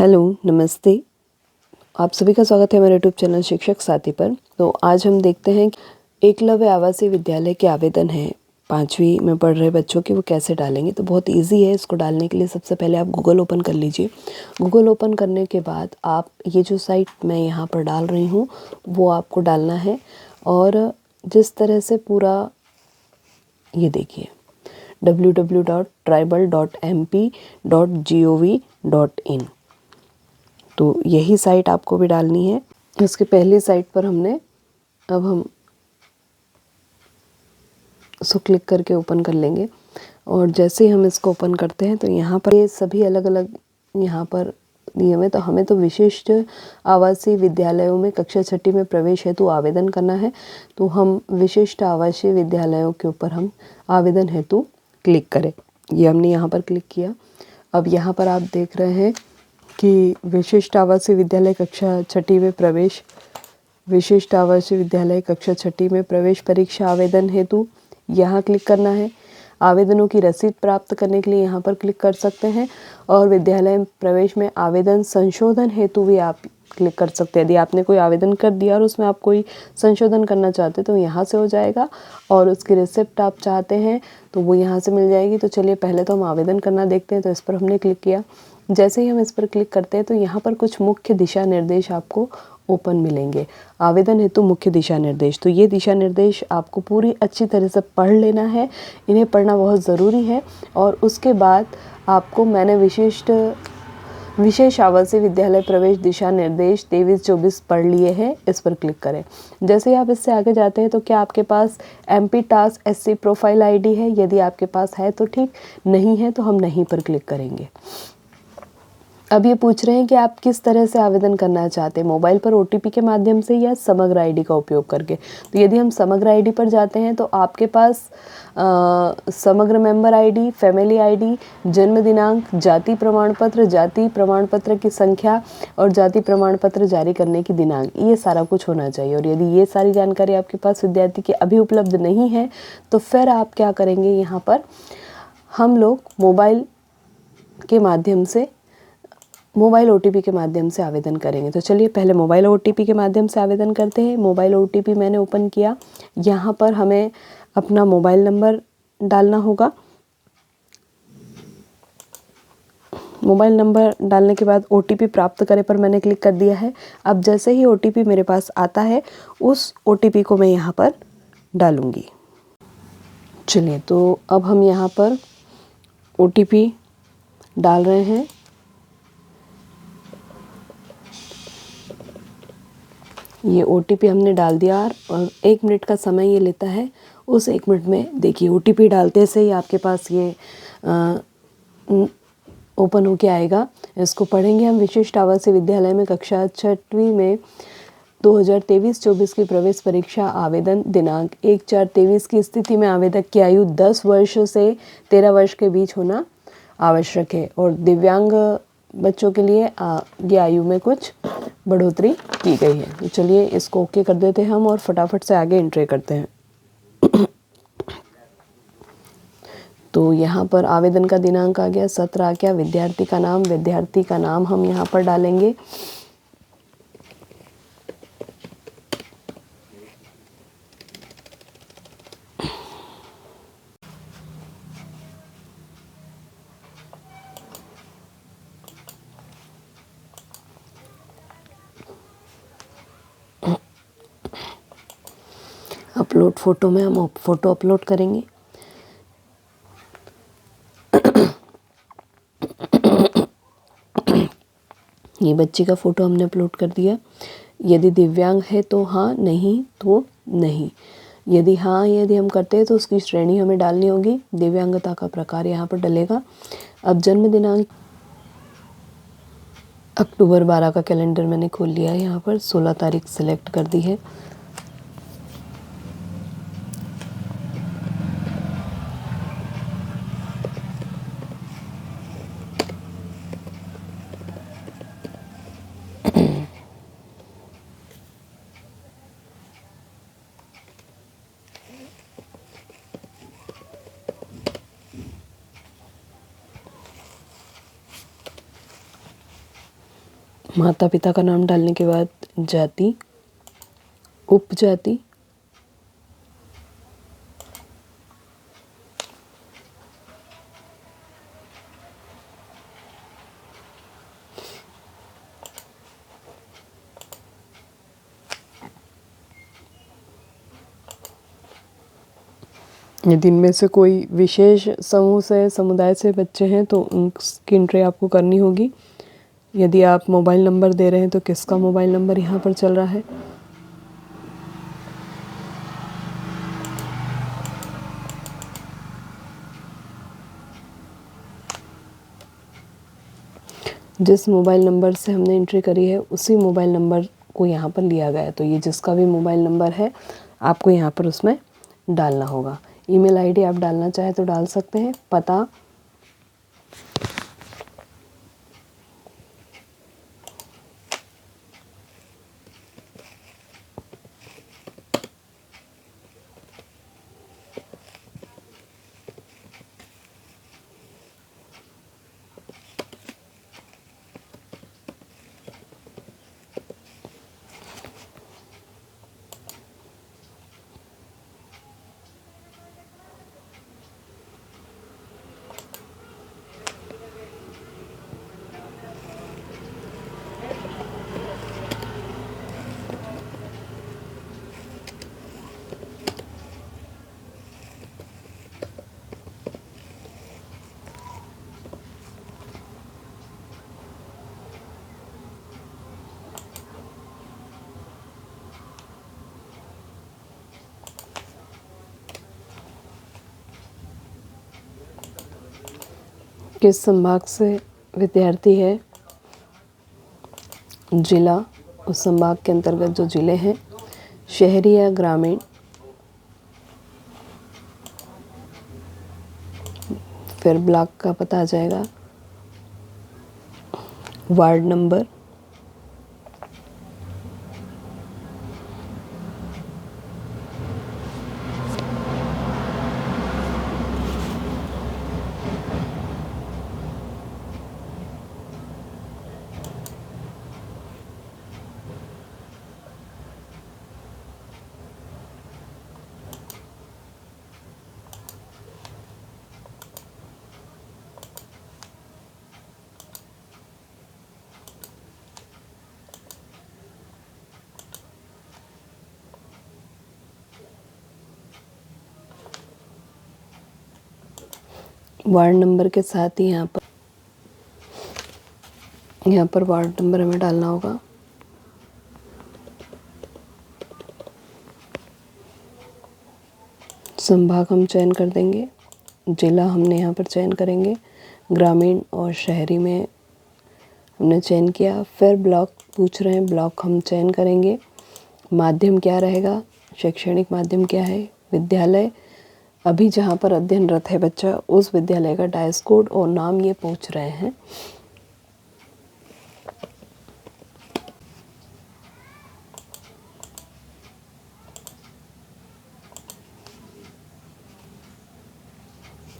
Hello, नमस्ते। आप सभी का स्वागत है हमारे यूट्यूब चैनल शिक्षक साथी पर। तो आज हम देखते हैं कि एकलव्य आवासीय विद्यालय के आवेदन हैं 5वीं में पढ़ रहे बच्चों के, वो कैसे डालेंगे। तो बहुत इजी है। इसको डालने के लिए सबसे पहले आप गूगल ओपन कर लीजिए। गूगल ओपन करने के बाद आप ये जो साइट मैं यहाँ पर डाल रही हूँ वो आपको डालना है। और जिस तरह से पूरा ये देखिए www.tribal.mp.gov.in, तो यही साइट आपको भी डालनी है। इसके पहली साइट पर अब हम इसको क्लिक करके ओपन कर लेंगे। और जैसे ही हम इसको ओपन करते हैं तो यहाँ पर ये सभी अलग अलग यहाँ पर नियम है। तो हमें तो विशिष्ट आवासीय विद्यालयों में कक्षा 6 में प्रवेश हेतु आवेदन करना है। तो हम विशिष्ट आवासीय विद्यालयों के ऊपर हम आवेदन हेतु क्लिक करें। ये हमने यहाँ पर क्लिक किया। अब यहाँ पर आप देख रहे हैं कि विशिष्ट आवासीय विद्यालय कक्षा 6 में प्रवेश, विशिष्ट आवासीय विद्यालय कक्षा 6 में प्रवेश परीक्षा आवेदन हेतु यहाँ क्लिक करना है। आवेदनों की रसीद प्राप्त करने के लिए यहाँ पर क्लिक कर सकते हैं। और विद्यालय प्रवेश में आवेदन संशोधन हेतु भी आप क्लिक कर सकते हैं। यदि आपने कोई आवेदन कर दिया और उसमें आप कोई संशोधन करना चाहते हैं तो यहाँ से हो जाएगा। और उसकी रिसिप्ट आप चाहते हैं तो वो यहाँ से मिल जाएगी। तो चलिए पहले तो हम आवेदन करना देखते हैं। तो इस पर हमने क्लिक किया। जैसे ही हम इस पर क्लिक करते हैं तो यहाँ पर कुछ मुख्य दिशा निर्देश आपको ओपन मिलेंगे। आवेदन हेतु मुख्य दिशा निर्देश। तो ये दिशा निर्देश आपको पूरी अच्छी तरह से पढ़ लेना है। इन्हें पढ़ना बहुत ज़रूरी है। और उसके बाद आपको मैंने विशेष आवासीय विद्यालय प्रवेश दिशा निर्देश 23-24 पढ़ लिए हैं। इस पर क्लिक करें। जैसे ही आप इससे आगे जाते हैं तो क्या आपके पास MP task SC profile ID है? यदि आपके पास है तो ठीक, नहीं है तो हम नहीं पर क्लिक करेंगे। अब ये पूछ रहे हैं कि आप किस तरह से आवेदन करना चाहते हैं, मोबाइल पर OTP के माध्यम से या समग्र ID का उपयोग करके। तो यदि हम समग्र ID पर जाते हैं तो आपके पास समग्र मेंबर ID, फैमिली ID, जन्म दिनांक, जाति प्रमाण पत्र की संख्या और जाति प्रमाण पत्र जारी करने की दिनांक, ये सारा कुछ होना चाहिए। और यदि ये सारी जानकारी आपके पास विद्यार्थी की अभी उपलब्ध नहीं है तो फिर आप क्या करेंगे, यहाँ पर हम लोग मोबाइल OTP के माध्यम से आवेदन करेंगे। तो चलिए पहले मोबाइल OTP के माध्यम से आवेदन करते हैं। मोबाइल OTP मैंने ओपन किया। यहाँ पर हमें अपना मोबाइल नंबर डालना होगा। मोबाइल नंबर डालने के बाद OTP प्राप्त करें पर मैंने क्लिक कर दिया है। अब जैसे ही OTP मेरे पास आता है उस OTP को मैं यहाँ पर डालूँगी। चलिए तो अब हम यहाँ पर OTP डाल रहे हैं। ये OTP हमने डाल दिया और 1 मिनट का समय ये लेता है। उस 1 मिनट में देखिए OTP डालते से ही आपके पास ये ओपन होके आएगा। इसको पढ़ेंगे हम। विशिष्ट आवासीय विद्यालय में कक्षा 6वीं में 2023-24 की प्रवेश परीक्षा आवेदन दिनांक 1/4/23 की स्थिति में आवेदक की आयु 10 वर्ष से 13 वर्ष के बीच होना आवश्यक है। और दिव्यांग बच्चों के लिए ये आयु में कुछ बढ़ोतरी की गई है। तो चलिए इसको ओके कर देते हैं हम और फटाफट से आगे एंट्री करते हैं। तो यहाँ पर आवेदन का दिनांक आ गया, सत्र आ गया, विद्यार्थी का नाम हम यहाँ पर डालेंगे। अपलोड फोटो में हम फोटो अपलोड करेंगे। ये बच्चे का फ़ोटो हमने अपलोड कर दिया। यदि दिव्यांग है तो हाँ, नहीं तो नहीं। यदि हाँ, यदि हम करते हैं तो उसकी श्रेणी हमें डालनी होगी। दिव्यांगता का प्रकार यहाँ पर डलेगा। अब जन्म दिनांक अक्टूबर 12 का कैलेंडर मैंने खोल लिया है। यहाँ पर 16 तारीख सेलेक्ट कर दी है। माता पिता का नाम डालने के बाद जाति, उपजाति, यदि इनमें से कोई विशेष समूह से समुदाय से बच्चे हैं तो उनकी एंट्री आपको करनी होगी। यदि आप मोबाइल नंबर दे रहे हैं तो किसका मोबाइल नंबर यहाँ पर चल रहा है। जिस मोबाइल नंबर से हमने एंट्री करी है उसी मोबाइल नंबर को यहाँ पर लिया गया है, तो ये जिसका भी मोबाइल नंबर है आपको यहाँ पर उसमें डालना होगा। ईमेल आईडी आप डालना चाहे तो डाल सकते हैं। पता, किस संभाग से विद्यार्थी है, जिला, उस संभाग के अंतर्गत जो जिले हैं, शहरी या ग्रामीण, फिर ब्लॉक का पता आ जाएगा, वार्ड नंबर, वार्ड नंबर के साथ ही यहाँ पर वार्ड नंबर हमें डालना होगा। संभाग हम चयन कर देंगे, जिला हमने यहाँ पर चयन करेंगे, ग्रामीण और शहरी में हमने चयन किया। फिर ब्लॉक पूछ रहे हैं, ब्लॉक हम चयन करेंगे। माध्यम क्या रहेगा, शैक्षणिक माध्यम क्या है, विद्यालय, अभी जहाँ पर अध्ययनरत है बच्चा उस विद्यालय का डायस कोड और नाम ये पूछ रहे हैं।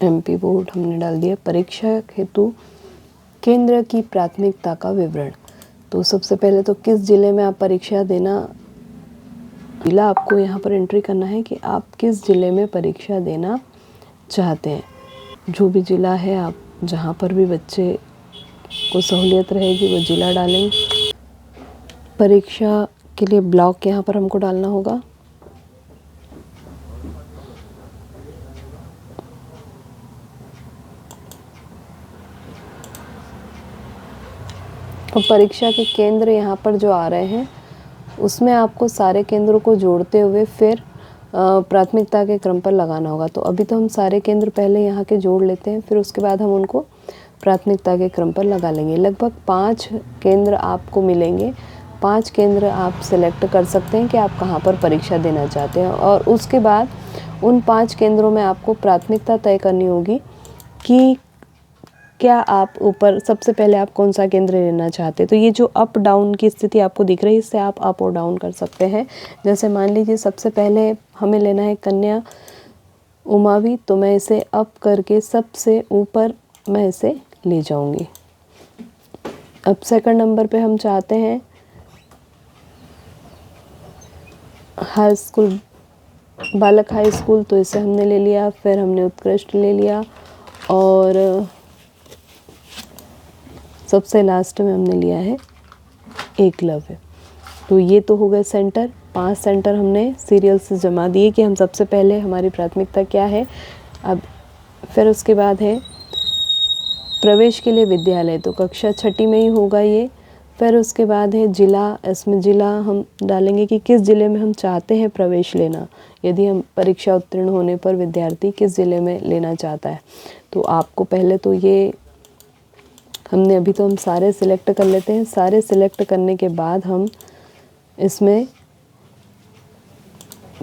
MP बोर्ड हमने डाल दिया। परीक्षा हेतु केंद्र की प्राथमिकता का विवरण, तो सबसे पहले तो किस जिले में आप परीक्षा देना, जिला आपको यहाँ पर एंट्री करना है कि आप किस जिले में परीक्षा देना चाहते हैं। जो भी जिला है, आप जहाँ पर भी बच्चे को सहूलियत रहेगी वो जिला डालेंगे। परीक्षा के लिए ब्लॉक यहाँ पर हमको डालना होगा। तो परीक्षा के केंद्र यहाँ पर जो आ रहे हैं उसमें आपको सारे केंद्रों को जोड़ते हुए फिर प्राथमिकता के क्रम पर लगाना होगा। तो अभी तो हम सारे केंद्र पहले यहाँ के जोड़ लेते हैं, फिर उसके बाद हम उनको प्राथमिकता के क्रम पर लगा लेंगे। लगभग 5 केंद्र आपको मिलेंगे। 5 केंद्र आप सिलेक्ट कर सकते हैं कि आप कहाँ पर परीक्षा देना चाहते हैं, और उसके बाद उन 5 केंद्रों में आपको प्राथमिकता तय करनी होगी कि क्या आप ऊपर सबसे पहले आप कौन सा केंद्र लेना चाहते हैं। तो ये जो अप डाउन की स्थिति आपको दिख रही है, इससे आप अप और डाउन कर सकते हैं। जैसे मान लीजिए सबसे पहले हमें लेना है कन्या उमावी, तो मैं इसे अप करके सबसे ऊपर मैं इसे ले जाऊंगी। अब सेकंड नंबर पे हम चाहते हैं हाई स्कूल, बालक हाई स्कूल, तो इसे हमने ले लिया। फिर हमने उत्कृष्ट ले लिया और सबसे लास्ट में हमने लिया है एकलव्य। तो ये तो हो गए सेंटर। 5 सेंटर हमने सीरियल से जमा दिए कि हम सबसे पहले हमारी प्राथमिकता क्या है। अब फिर उसके बाद है प्रवेश के लिए विद्यालय, तो कक्षा छठी में ही होगा ये। फिर उसके बाद है जिला, इसमें जिला हम डालेंगे कि किस ज़िले में हम चाहते हैं प्रवेश लेना, यदि हम परीक्षा उत्तीर्ण होने पर विद्यार्थी किस ज़िले में लेना चाहता है। तो आपको पहले तो ये हमने अभी तो हम सारे सिलेक्ट कर लेते हैं। सारे सिलेक्ट करने के बाद हम इसमें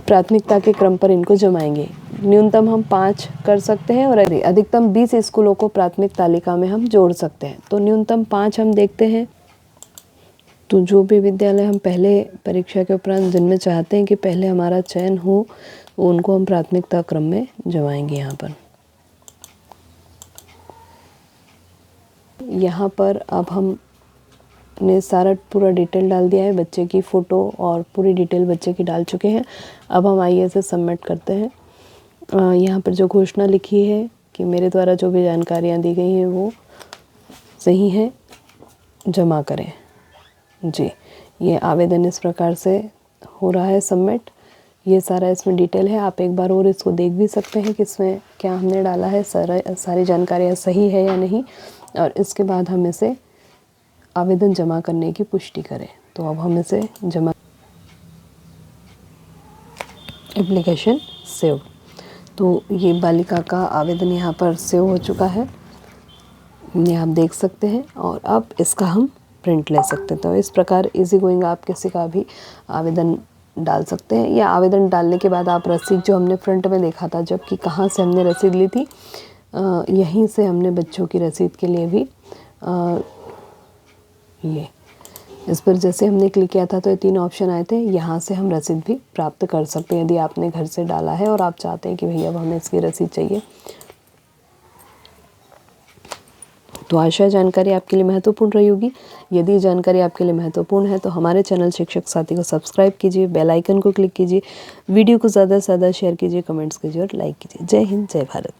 प्राथमिकता के क्रम पर इनको जमाएंगे। न्यूनतम हम 5 कर सकते हैं और अधिकतम 20 स्कूलों को प्राथमिक तालिका में हम जोड़ सकते हैं। तो न्यूनतम 5 हम देखते हैं। तो जो भी विद्यालय हम पहले परीक्षा के उपरांत जिनमें चाहते हैं कि पहले हमारा चयन हो, उनको हम प्राथमिकता क्रम में जमाएंगे। यहाँ पर अब हमने सारा पूरा डिटेल डाल दिया है, बच्चे की फ़ोटो और पूरी डिटेल बच्चे की डाल चुके हैं। अब हम आइए इसे सबमिट करते हैं। यहाँ पर जो घोषणा लिखी है कि मेरे द्वारा जो भी जानकारियाँ दी गई हैं वो सही हैं, जमा करें। जी, ये आवेदन इस प्रकार से हो रहा है सबमिट। ये सारा इसमें डिटेल है, आप एक बार और इसको देख भी सकते हैं कि इसमें क्या हमने डाला है, सारी जानकारियाँ सही है या नहीं। और इसके बाद हम इसे आवेदन जमा करने की पुष्टि करें। तो अब हम इसे जमा, एप्लीकेशन सेव। तो ये बालिका का आवेदन यहाँ पर सेव हो चुका है, ये आप देख सकते हैं। और अब इसका हम प्रिंट ले सकते हैं। तो इस प्रकार इजी गोइंग आप किसी का भी आवेदन डाल सकते हैं। या आवेदन डालने के बाद आप रसीद, जो हमने फ्रंट में देखा था जबकि कहाँ से हमने रसीद ली थी, यहीं से हमने बच्चों की रसीद के लिए भी ये इस पर जैसे हमने क्लिक किया था तो ये 3 ऑप्शन आए थे, यहाँ से हम रसीद भी प्राप्त कर सकते हैं यदि आपने घर से डाला है और आप चाहते हैं कि भैया अब हमें इसकी रसीद चाहिए। तो आशा जानकारी आपके लिए महत्वपूर्ण रही होगी। यदि जानकारी आपके लिए महत्वपूर्ण है तो हमारे चैनल शिक्षक साथी को सब्सक्राइब कीजिए, बेल आइकन को क्लिक कीजिए, वीडियो को ज़्यादा से ज़्यादा शेयर कीजिए, कमेंट्स कीजिए और लाइक कीजिए। जय हिंद, जय भारत।